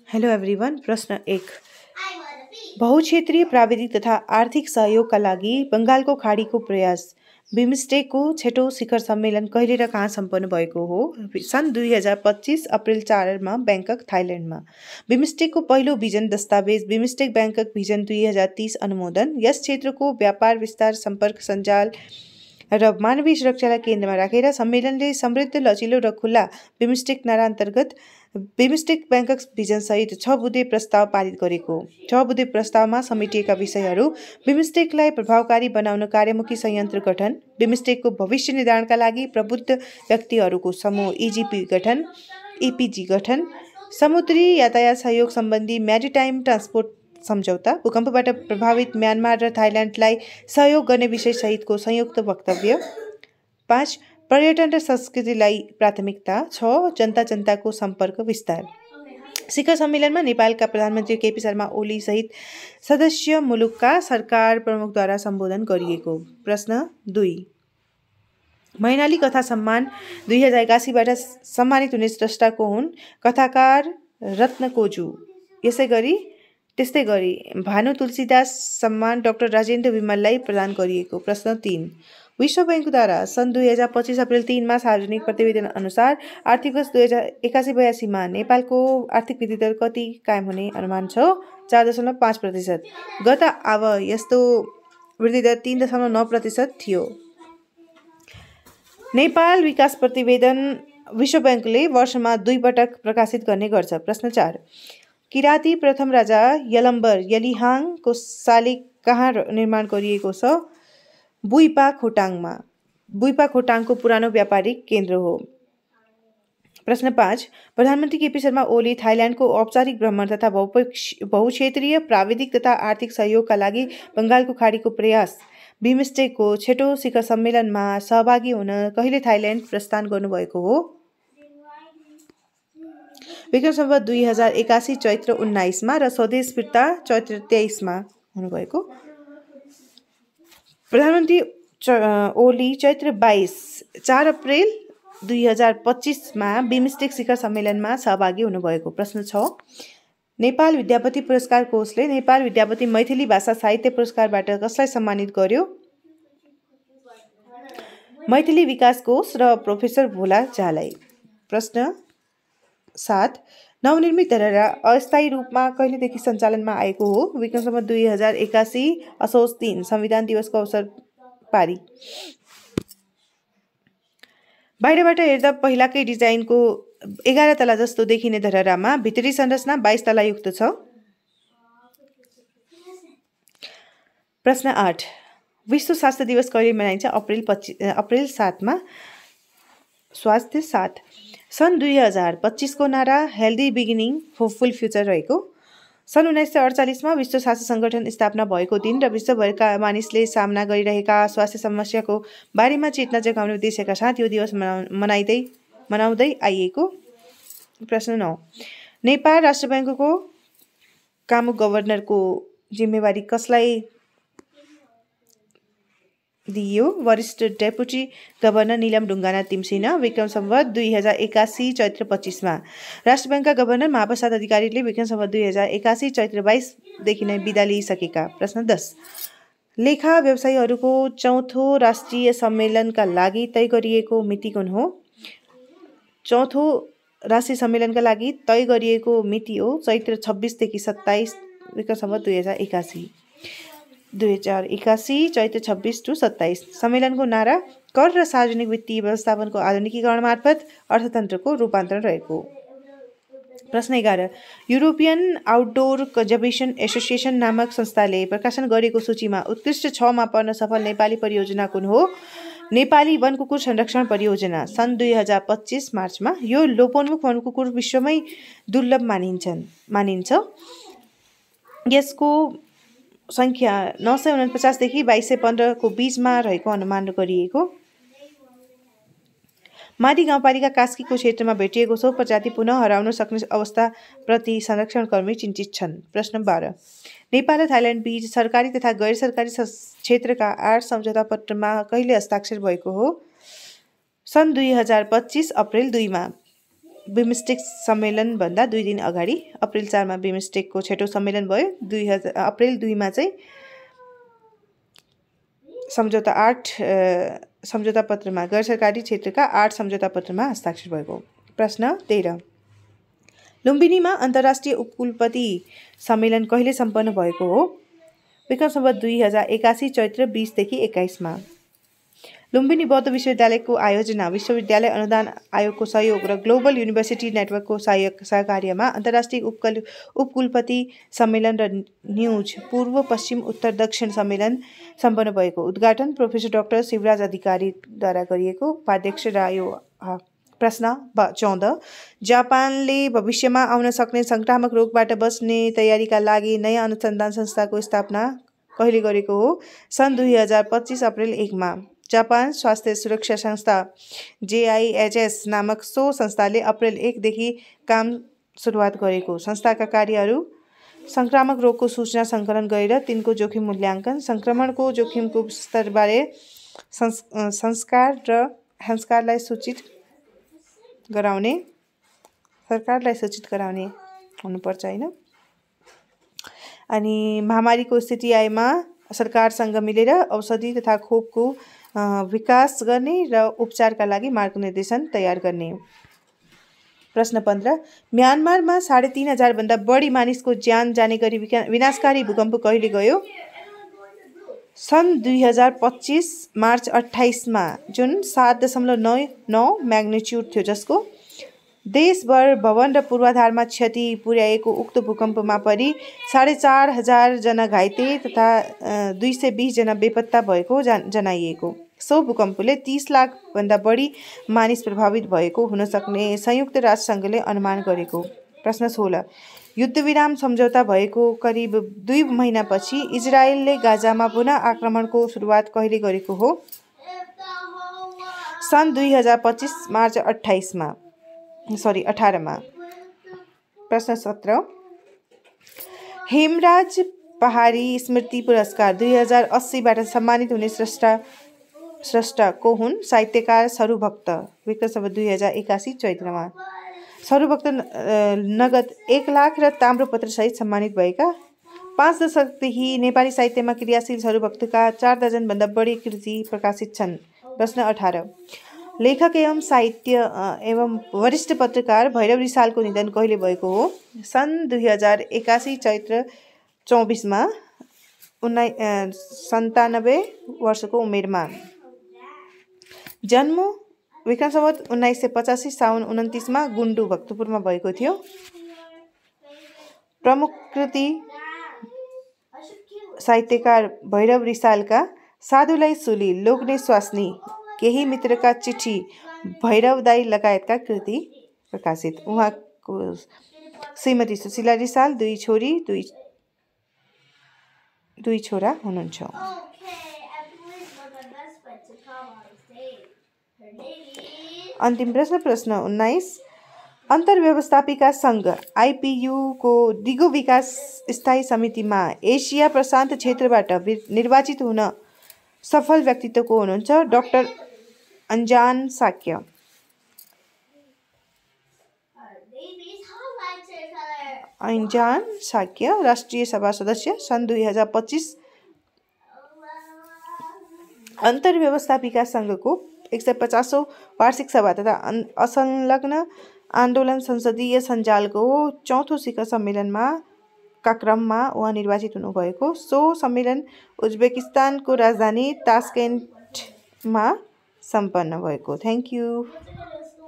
Hello everyone. प्रश्न 1। बहुक्षेत्रीय प्राविधिक तथा आर्थिक सहयोगका लागि बङ्गालको खाडीको प्रयास बिमस्टेकको 6औं शिखर सम्मेलन कहिले र कहाँ सम्पन्न भएको हो? सन् 2025 अप्रिल 4 ब्याङ्कक, थाइल्यान्डमा। बिमस्टेकको पहिलो भिजन दस्तावेज बिमस्टेक ब्याङ्कक भिजन 2030 अनुमोदन। यस क्षेत्रको व्यापार विस्तार, सम्पर्क, सञ्जाल र मानवीय सुरक्षालाई केन्द्रमा राखेर सम्मेलनले समृद्ध, लचिलो र खुल्ला बिमस्टेक नारा अन्तर्गत बिमस्टेक ब्याङ्कक भिजनसहित 6 बुँदे प्रस्ताव पारित गरेको। 6 बुँदे प्रस्तावमा समेटिएका विषयहरू: बिमस्टेकलाई प्रभावकारी बनाउन कार्यमुखी संयन्त्र गठन, बिमस्टेकको भविष्य निर्धारणका लागि प्रबुद्ध व्यक्तिहरूको समूह इजिपी गठन, इपिजी गठन, समुद्री यातायात सहयोग सम्बन्धी म्यारिटाइम ट्रान्सपोर्ट सम्झौता, भूकम्पबाट प्रभावित म्यानमार र थाइल्यान्डलाई सहयोग गर्ने विषयसहितको संयुक्त वक्तव्य। 5. पर्यटन र संस्कृतिलाई प्राथमिकता। 6. जनता-जनताको सम्पर्क विस्तार। शिखर सम्मेलनमा नेपालका प्रधानमन्त्री केपी शर्मा ओली सहित सदस्य मुलुकका सरकार प्रमुखद्वारा सम्बोधन गरिएको। प्रश्न 2। मैनाली कथा सम्मान 2081बाट सम्मानित हुने स्रष्टा को हुन्? कथाकार रत्न कोजु। त्यस्तै गरी भानु तुलसीदास सम्मान डाक्टर राजेन्द्र विमललाई प्रदान गरिएको। प्रश्न 3। विश्व बैंकद्वारा सन् 2025 अप्रिल 3 सार्वजनिक प्रतिवेदन अनुसार आर्थिक वर्ष 2081-82 नेपालको आर्थिक वृद्धि दर कति कायम हुने अनुमान छ? 4.5%। गत आव यस्तो वृद्धि दर 3.9% थियो। नेपाल विकास प्रतिवेदन विश्व बैंकले वर्षमा 2 पटक प्रकाशित गर्ने गर्छ। प्रश्न 4। किराँती प्रथम राजा यलम्बर यलिहाङको शालिग कहाँ निर्माण गरिएको छ? बुइपा खोटाङमा। बुइपा खोटाङको पुरानो व्यापारिक केन्द्र हो। प्रश्न 5। प्रधानमन्त्री केपी शर्मा ओली थाइल्यान्डको औपचारिक भ्रमण तथा बहुक्षेत्रीय प्राविधिक तथा आर्थिक सहयोगका लागि बङ्गालको खाडीको प्रयास बिमस्टेकको 6औं शिखर सम्मेलनमा सहभागी हुन कहिले थाइल्यान्ड प्रस्थान गर्नुभएको हो? विक्रम सम्वत 2081 चैत्र 19 र स्वदेश फिर्ता चैत्र 23 हुनुभएको। प्रधानमन्त्री ओली चैत्र 4 अप्रिल 2025 बिमस्टेक शिखर सम्मेलनमा सहभागी हुनुभएको। प्रश्न 6। नेपाल विद्यापति पुरस्कार कोषले नेपाल विद्यापति मैथिली भाषा साहित्य पुरस्कारबाट कसलाई सम्मानित गर्यो? मैथिली विकास कोष र प्रोफेसर भोला झालाई। प्रश्न 7। नवनिर्मित धरहरा अस्थायी रूपमा कहिलेदेखि सञ्चालनमा आएको हो? विक्रम सम्वत 2081 असोज 3 संविधान दिवसको अवसर पारी। बाहिरबाट हेर्दा पहिलाकै डिजाइनको 11 तला जस्तो देखिने धरहरामा भित्री संरचना 22 तला युक्त छ। प्रश्न 8। विश्व स्वास्थ्य दिवस कहिले मनाइन्छ? अप्रिल 7 स्वास्थ्य 7। सन् 2025 को नारा हेल्दी बिगिनिङ होपफुल फ्युचर रहेको। सन् 1948 विश्व स्वास्थ्य सङ्गठन स्थापना भएको दिन र विश्वभरका मानिसले सामना गरिरहेका स्वास्थ्य समस्याको बारेमा चेतना जगाउने उद्देश्यका साथ यो दिवस मनाउँदै आइएको। प्रश्न 9। नेपाल राष्ट्र बैङ्कको कामुक गभर्नरको जिम्मेवारी कसलाई दिइयो? वरिष्ठ डेपुटी गभर्नर निलम ढुङ्गाना तिमसिना। विक्रम सम्वत 2081 चैत्र 25 राष्ट्र बैङ्कका गभर्नर महाप्रसाद अधिकारीले विक्रम सम्वत 2081 चैत्र 22 देखि नै बिदा लिइसकेका। प्रश्न 10। लेखा व्यवसायीहरूको 4थो राष्ट्रिय सम्मेलनका लागि तय गरिएको मिति कुन हो? 4थो राष्ट्रिय सम्मेलनका लागि तय गरिएको मिति हो चैत्र 26 देखि 27 विक्रम सम्वत 2081 चैत्र 26 to 27। सम्मेलनको नारा कर र सार्वजनिक वित्तीय व्यवस्थापनको आधुनिकीकरण मार्फत अर्थतन्त्रको रूपान्तरण रहेको। प्रश्न 11। युरोपियन आउटडोर कन्जर्भेसन एसोसिएसन नामक संस्थाले प्रकाशन गरेको सूचीमा उत्कृष्ट 6 पर्न सफल नेपाली परियोजना कुन हो? नेपाली वनकुकुर संरक्षण परियोजना। सन् 2025 मार्चमा यो लोपोन्मुख वनकुकुर विश्वमै दुर्लभ मानिन्छ। यसको सङ्ख्या 949 देखि 2215 को बीचमा रहेको अनुमान गरिएको। माडी गाउँपालिका कास्कीको क्षेत्रमा भेटिएको सो प्रजाति पुनः हराउन सक्ने अवस्थाप्रति संरक्षणकर्मी चिन्तित छन्। प्रश्न 12। नेपाल र थाइल्यान्ड बीच सरकारी तथा गैर सरकारी क्षेत्रका 8 सम्झौता पत्रमा कहिले हस्ताक्षर भएको हो? सन् 2025 अप्रिल 2 बिमस्टेक सम्मेलनभन्दा 2 दिन अगाडि अप्रिल 4 मा बिमस्टेकको 6औं सम्मेलन भयो। अप्रिल 2 मा चाहिँ सम्झौता 8 सम्झौता पत्रमा गैर सरकारी क्षेत्रका 8 सम्झौता पत्रमा हस्ताक्षर भएको। प्रश्न 13 लुम्बिनीमा अन्तर्राष्ट्रिय उपकुलपति सम्मेलन कहिले सम्पन्न भएको हो? विक्रम सम्वत 2081 चैत्र 20 देखि 21 मा। लुम्बिनी बौद्ध विश्वविद्यालयको आयोजना, विश्वविद्यालय अनुदान आयोगको सहयोग र ग्लोबल युनिभर्सिटी नेटवर्कको सहकार्यमा अन्तर्राष्ट्रिय उपकुलपति सम्मेलन र न्युज पूर्व पश्चिम उत्तर दक्षिण सम्मेलन सम्पन्न भएको। उद्घाटन प्रोफेसर डाक्टर शिवराज अधिकारीद्वारा गरिएको। उपाध्यक्ष रह्यो। प्रश्न 14 जापानले भविष्यमा आउन सक्ने संक्रामक रोगबाट बच्ने तयारीका लागि नयाँ अनुसन्धान संस्थाको स्थापना कहिले गरेको हो? सन् 2025 अप्रिल 1 मा। जापान स्वास्थ्य सुरक्षा संस्था JIHS नामक सो संस्थाले अप्रिल 1 देखि काम सुरुवात गरेको। संस्थाका कार्यहरू संक्रामक रोगको सूचना सङ्कलन गरेर तिनको जोखिम मूल्याङ्कन, संक्रमणको जोखिमको स्तरबारे सरकारलाई सूचित गराउने हुनुपर्छ हैन। अनि महामारीको स्थिति आएमा सरकारसँग मिलेर औषधि तथा खोपको विकास गर्ने र उपचारका लागि मार्गनिर्देशन तयार गर्ने। प्रश्न 15 म्यानमारमा 3,500 भन्दा बढी मानिसको ज्यान जाने गरी विनाशकारी भूकम्प कहिले गयो? सन् 2025 मार्च 28 मा, जुन 7.9 म्याग्निट्युड थियो, जसको देशभर भवन र पूर्वाधारमा क्षति पुर्याएको उक्त भूकम्पमा परि 4,500 जना घाइते तथा 220 जना बेपत्ता भएको जनाइएको। सो भूकम्पले 30 लाख भन्दा बढी मानिस प्रभावित भएको हुन सक्ने संयुक्त राष्ट्रसङ्घले अनुमान गरेको। प्रश्न 16 युद्धविराम सम्झौता भएको करिब 2 महिनापछि इजरायलले गाजामा पुनः आक्रमणको सुरुवात कहिले गरेको हो? सन् 2025 मार्च 18 मा। प्रश्न 17 हेमराज पहाडी स्मृति पुरस्कार 2080बाट सम्मानित हुने स्रष्टा को हुन्? साहित्यकार सरूभक्त। विक्रम सम्वत 2081 चैत्रमा। सरूभक्त नगद 1 लाख र ताम्रपत्र सहित सम्मानित भएका। 5 दशकदेखि नेपाली साहित्यमा क्रियाशील सरूभक्तका 4 दर्जन भन्दा बढी कृति प्रकाशित छन्। प्रश्न 18 लेखक एवं साहित्य एवं वरिष्ठ पत्रकार भैरव रिसालको निधन कहिले भएको हो? सन् 2081 चैत्र 24 मा 97 वर्षको उमेरमा। जन्म विक्रम सम्वत 1985 साउन 29 मा गुन्डु भक्तपुरमा भएको थियो। प्रमुख कृति साहित्यकार भैरव रिसालका साधुलाई सुली, लोग्ने स्वास्नी, केही मित्रका चिठी, भैरव दाई लगायतका कृति प्रकाशित। उहाँको श्रीमती सुशीला रिसाल 2 छोरी 2 छोरा हुनुहुन्छ। अन्तिम प्रश्न 19 अन्तर्व्यवस्थापिका सङ्घ IPU को दिगो विकास स्थायी समितिमा एसिया प्रशान्त क्षेत्रबाट निर्वाचित हुन सफल व्यक्तित्व को हुनुहुन्छ? डाक्टर अन्जान साक्य। अन्जान साक्य राष्ट्रिय सभा सदस्य सन् 2025। अन्तर्व्यवस्थापिका सङ्घको 150औं वार्षिक सभा तथा असंलग्न आन्दोलन संसदीय सञ्जालको 4थो शिखर सम्मेलनमा का क्रममा उहाँ निर्वाचित हुनुभएको। सो सम्मेलन उज्बेकिस्तानको राजधानी तास्केन्टमा सम्पन्न भएको। Thank you.